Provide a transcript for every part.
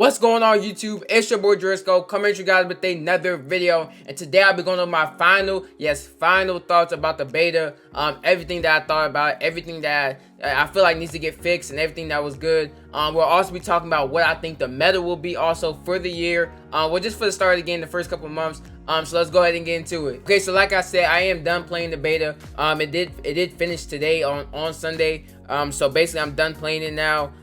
What's going on YouTube? It's your boy Jurisco coming at you guys with another video, and today I'll be going over my final thoughts about the beta. Everything that I thought about, everything that I feel like needs to get fixed, and everything that was good. We'll also be talking about what I think the meta will be also for the year. Well, just for the start of the game, the first couple of months. So let's go ahead and get into it. Okay, so like I said, I am done playing the beta. It did finish today on Sunday. So basically I'm done playing it now.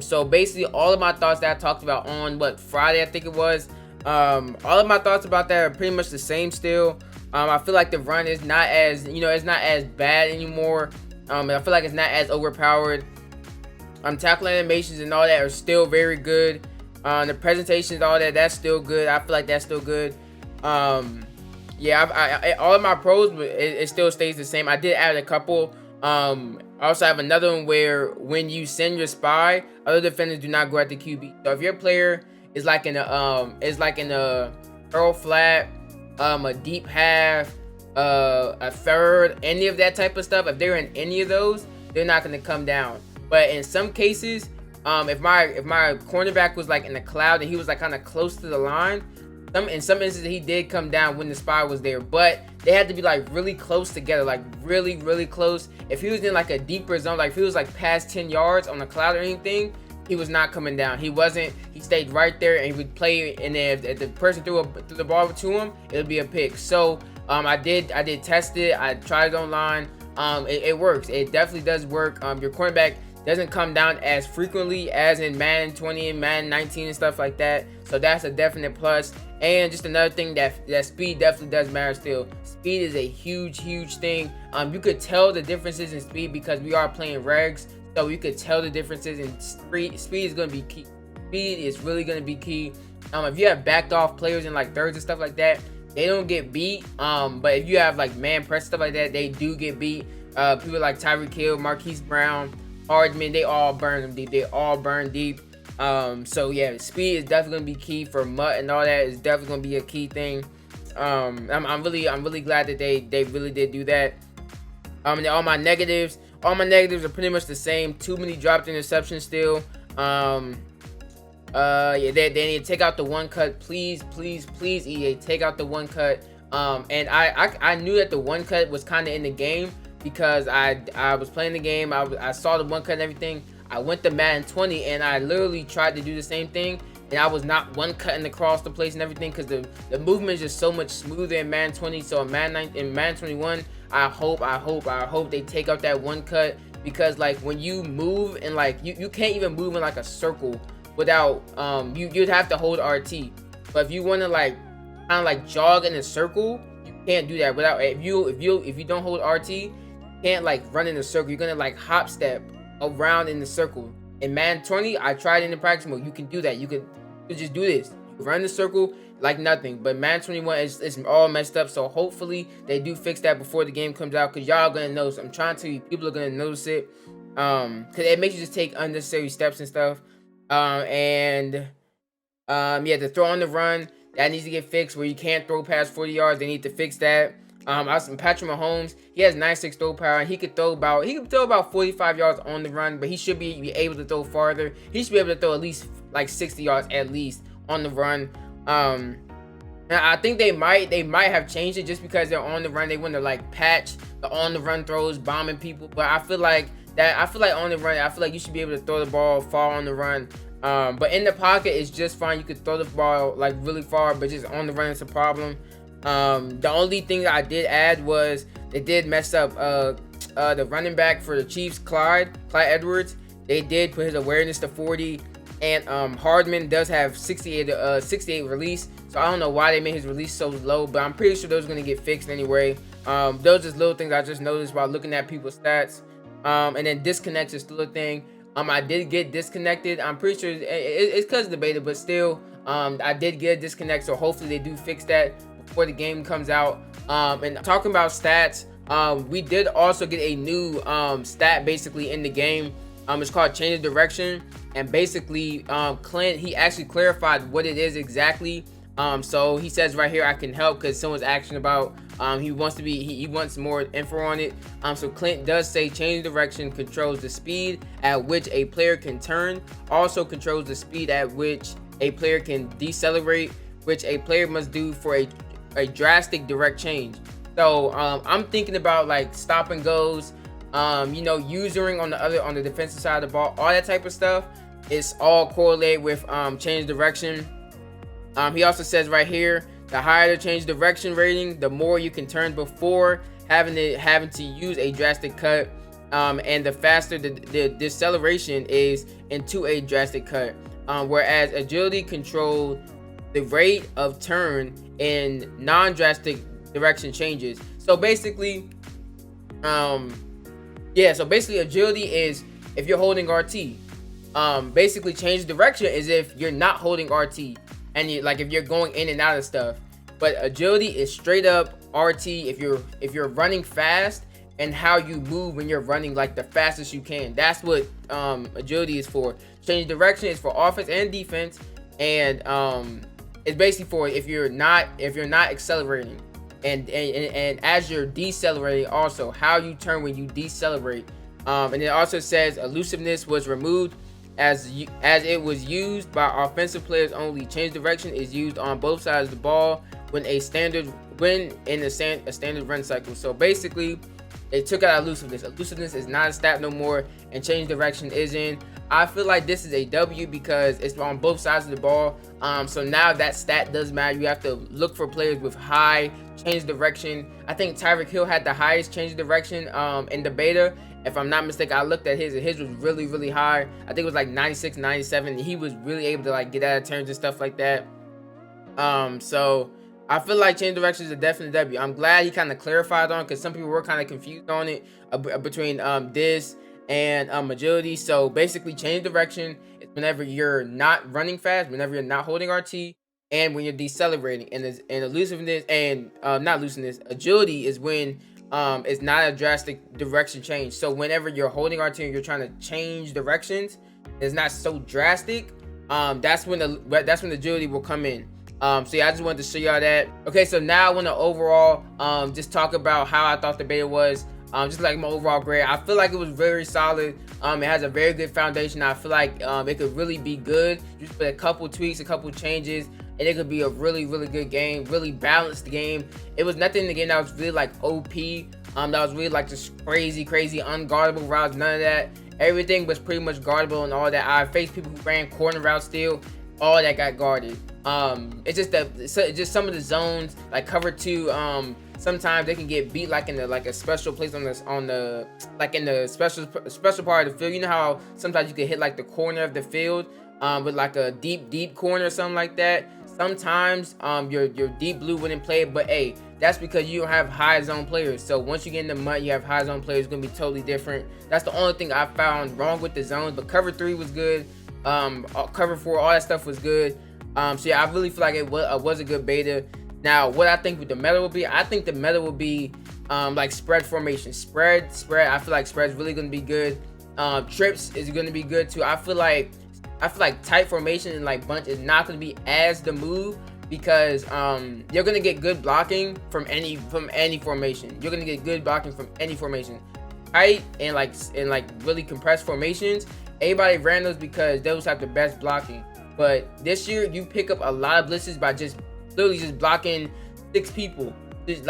So basically all of my thoughts that I talked about on Friday, I think it was, all of my thoughts about that are pretty much the same still. I feel like the run is not as, it's not as bad anymore. I feel like it's not as overpowered. Tackle animations and all that are still very good. The presentations, all that's still good. I feel like that's still good. Yeah, all of my pros, but it still stays the same. I did add a couple. I also have another one where when you send your spy, other defenders do not go at the QB. So if your player is like in a curl flat, a deep half, a third, any of that type of stuff, if they're in any of those, they're not going to come down. But in some cases, if my cornerback was like in the cloud and he was like kind of close to the line, in some instances he did come down when the spy was there, but they had to be like really close together, like really close. If he was in like a deeper zone, like if he was like past 10 yards on the cloud or anything, he was not coming down. He wasn't. He stayed right there and he would play, and then if the person threw the ball to him, it would be a pick. So I did test it. I tried it online. It works. It definitely does work. Your cornerback doesn't come down as frequently as in Madden 20 and Madden 19 and stuff like that. So that's a definite plus. And just another thing, that speed definitely does matter still. Speed is a huge thing. You could tell the differences in speed because we are playing regs, so you could tell the differences in speed. Speed is going to be key. Speed is really going to be key. If you have backed off players in like thirds and stuff like that, they don't get beat. But if you have like man press stuff like that, they do get beat. People like Tyreek Hill, Marquise Brown, Hardman, they all burn them deep. They all burn deep. So yeah, speed is definitely gonna be key for MUT, and all that is definitely gonna be a key thing. I'm really glad that they really did do that. And all my negatives are pretty much the same. Too many dropped interceptions still. Yeah, they need to take out the one cut, please EA, take out the one cut. And I knew that the one cut was kind of in the game because I was playing the game. I saw the one cut and everything. I went to Madden 20 and I literally tried to do the same thing, and I was not one cutting across the place and everything because the movement is just so much smoother in Madden 20. So in Madden 21, I hope they take out that one cut, because like when you move and like you can't even move in like a circle without you'd have to hold RT. But if you want to like kind of like jog in a circle, you can't do that without, if you don't hold RT, you can't like run in a circle. You're gonna like hop step around in the circle. In Madden 20, I tried in the practice mode. You can do that. You could just do this. You run the circle like nothing. But Madden 21 is all messed up. So hopefully they do fix that before the game comes out, because y'all gonna notice. I'm trying to tell you, people are gonna notice it. Because it makes you just take unnecessary steps and stuff. Yeah, the throw on the run, that needs to get fixed, where you can't throw past 40 yards. They need to fix that. Patrick Mahomes, he has 96 throw power, and he could throw about 45 yards on the run, but he should be able to throw farther. He should be able to throw at least like 60 yards at least on the run. And I think they might have changed it just because they're on the run. They want to like patch the on the run throws, bombing people. But I feel like on the run, I feel like you should be able to throw the ball far on the run. But in the pocket, it's just fine. You could throw the ball like really far, but just on the run, it's a problem. The only thing that I did add was they did mess up the running back for the Chiefs, Clyde Edwards. They did put his awareness to 40, and Hardman does have 68 release. So I don't know why they made his release so low, but I'm pretty sure those are gonna get fixed anyway. Those just little things I just noticed while looking at people's stats. And then disconnects is still a thing. I did get disconnected. I'm pretty sure it's because of the beta, but still, I did get a disconnect. So hopefully they do fix that before the game comes out. And talking about stats, we did also get a new stat basically in the game. It's called change of direction, and basically Clint, he actually clarified what it is exactly. So he says right here, I can help, because someone's asking about he wants more info on it. So Clint does say change direction controls the speed at which a player can turn, also controls the speed at which a player can decelerate, which a player must do for a drastic direct change. So I'm thinking about like stop and goes, you know, usering on the defensive side of the ball, all that type of stuff. It's all correlated with change direction. He also says right here, the higher the change direction rating, the more you can turn before having to use a drastic cut, and the faster the deceleration is into a drastic cut. Whereas agility controls the rate of turn in non-drastic direction changes. So basically, so basically agility is if you're holding RT. Basically change direction is if you're not holding RT, and like if you're going in and out of stuff. But agility is straight up RT if you're running fast, and how you move when you're running like the fastest you can. That's what agility is for. Change direction is for offense and defense, and it's basically for if you're not accelerating, and as you're decelerating, also how you turn when you decelerate. And it also says elusiveness was removed as it was used by offensive players only. Change direction is used on both sides of the ball when in a standard run cycle. So basically, they took out elusiveness. Elusiveness is not a stat no more, and change direction is in. I feel like this is a W because it's on both sides of the ball. So now that stat does matter. You have to look for players with high change direction. I think Tyreek Hill had the highest change direction in the beta. If I'm not mistaken, I looked at his, and his was really, really high. I think it was like 96, 97. And he was really able to like get out of turns and stuff like that. So I feel like change direction is a definite W. I'm glad he kind of clarified on, because some people were kind of confused on it between this and agility. So basically, change direction is whenever you're not running fast, whenever you're not holding RT, and when you're decelerating. And elusiveness and not elusiveness, agility is when it's not a drastic direction change. So whenever you're holding RT and you're trying to change directions, it's not so drastic. That's when the agility will come in. So yeah, I just wanted to show y'all that. Okay, so now I want to overall just talk about how I thought the beta was. Just like my overall grade, I feel like it was very solid. It has a very good foundation. I feel like it could really be good just with a couple tweaks, a couple changes, and it could be a really, really good game, really balanced game. It was nothing in the game that was really like OP. That was really like just crazy unguardable routes. None of that. Everything was pretty much guardable and all that. I faced people who ran corner routes still. All that got guarded. It's just some of the zones, like cover 2. Sometimes they can get beat like in a special place in the special part of the field. You know how sometimes you can hit like the corner of the field with like a deep corner or something like that. Sometimes your deep blue wouldn't play it, but hey, that's because you don't have high zone players. So once you get in the mud, you have high zone players. It's gonna be totally different. That's the only thing I found wrong with the zones. But cover 3 was good. Cover 4, all that stuff was good. So yeah, I really feel like it was a good beta. Now, what I think with the meta will be, I think the meta will be like spread formation. Spread. I feel like spread's really gonna be good. Trips is gonna be good too. I feel like tight formation and like bunch is not gonna be as the move, because you're gonna get good blocking from any formation. You're gonna get good blocking from any formation. Tight and like really compressed formations, everybody ran those because those have the best blocking. But this year, you pick up a lot of blitzes by just literally just blocking 6 people. Just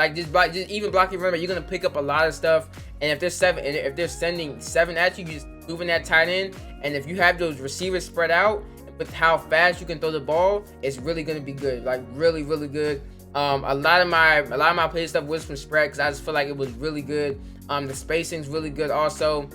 even blocking runner, you're gonna pick up a lot of stuff. And if they're sending 7 at you, just moving that tight end. And if you have those receivers spread out with how fast you can throw the ball, it's really gonna be good. Like really, really good. A lot of my play stuff was from spread because I just feel like it was really good. The spacing's really good also.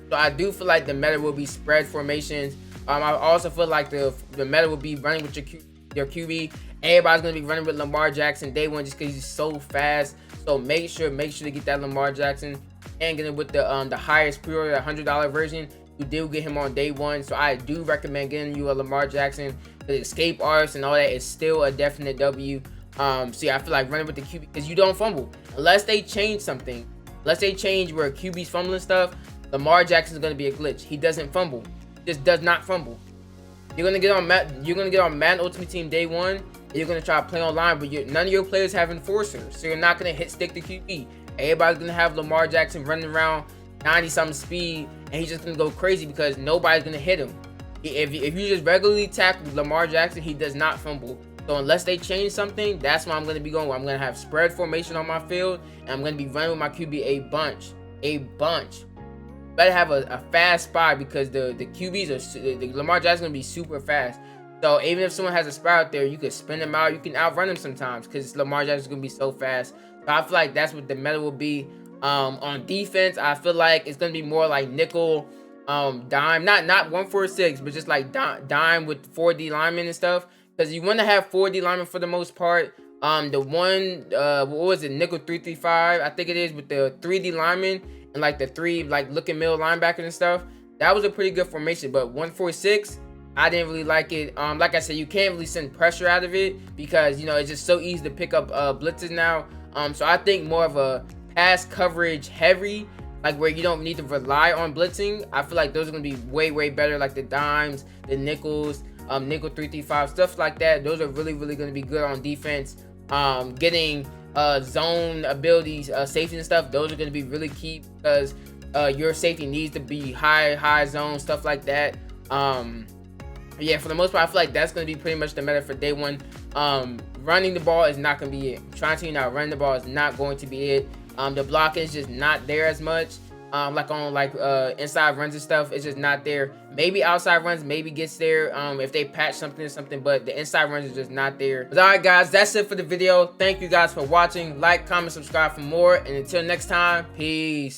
So I do feel like the meta will be spread formations. I also feel like the meta will be running with your QB. Everybody's gonna be running with Lamar Jackson day one just because he's so fast. So make sure to get that Lamar Jackson and get it with the highest pre-order, $100 version. You do get him on day one. So I do recommend getting you a Lamar Jackson. The escape artists and all that is still a definite W. So yeah, I feel like running with the QB because you don't fumble unless they change something. Unless they change where QB's fumbling stuff, Lamar Jackson is gonna be a glitch. He doesn't fumble. Just does not fumble. You're gonna get on Madden Ultimate Team day one. And you're gonna try to play online, but none of your players have enforcers, so you're not gonna hit stick the QB. Everybody's gonna have Lamar Jackson running around 90-something speed, and he's just gonna go crazy because nobody's gonna hit him. If you just regularly tackle Lamar Jackson, he does not fumble. So unless they change something, that's why I'm going to be going. I'm going to have spread formation on my field, and I'm going to be running with my QB a bunch. Better have a fast spot, because the QBs are the Lamar Jackson going to be super fast. So even if someone has a spot out there, you can spin them out. You can outrun them sometimes, because Lamar Jackson's going to be so fast. So I feel like that's what the meta will be. On defense, I feel like it's going to be more like nickel, dime, not 1-4-6, but just like dime with 4D linemen and stuff. Because you want to have 4D linemen for the most part. The one, what was it, nickel 3-3-5, I think it is, with the 3D linemen and like the 3 like looking middle linebackers and stuff. That was a pretty good formation. But 1-4-6, I didn't really like it. Like I said, you can't really send pressure out of it, because you know it's just so easy to pick up blitzes now. So I think more of a pass coverage heavy, like where you don't need to rely on blitzing. I feel like those are gonna be way better, like the dimes, the nickels, nickel 3-3-5, stuff like that. Those are really gonna be good on defense. Getting zone abilities, safety and stuff, those are gonna be really key, because your safety needs to be high zone, stuff like that. Yeah, for the most part, I feel like that's going to be pretty much the meta for day one. Running the ball is not going to be it. Trying to not run the ball is not going to be it. The blocking is just not there as much. Like on inside runs and stuff, it's just not there. Maybe outside runs maybe gets there if they patch something or something, but the inside runs is just not there. But all right, guys, that's it for the video. Thank you guys for watching. Like, comment, subscribe for more, and until next time, peace.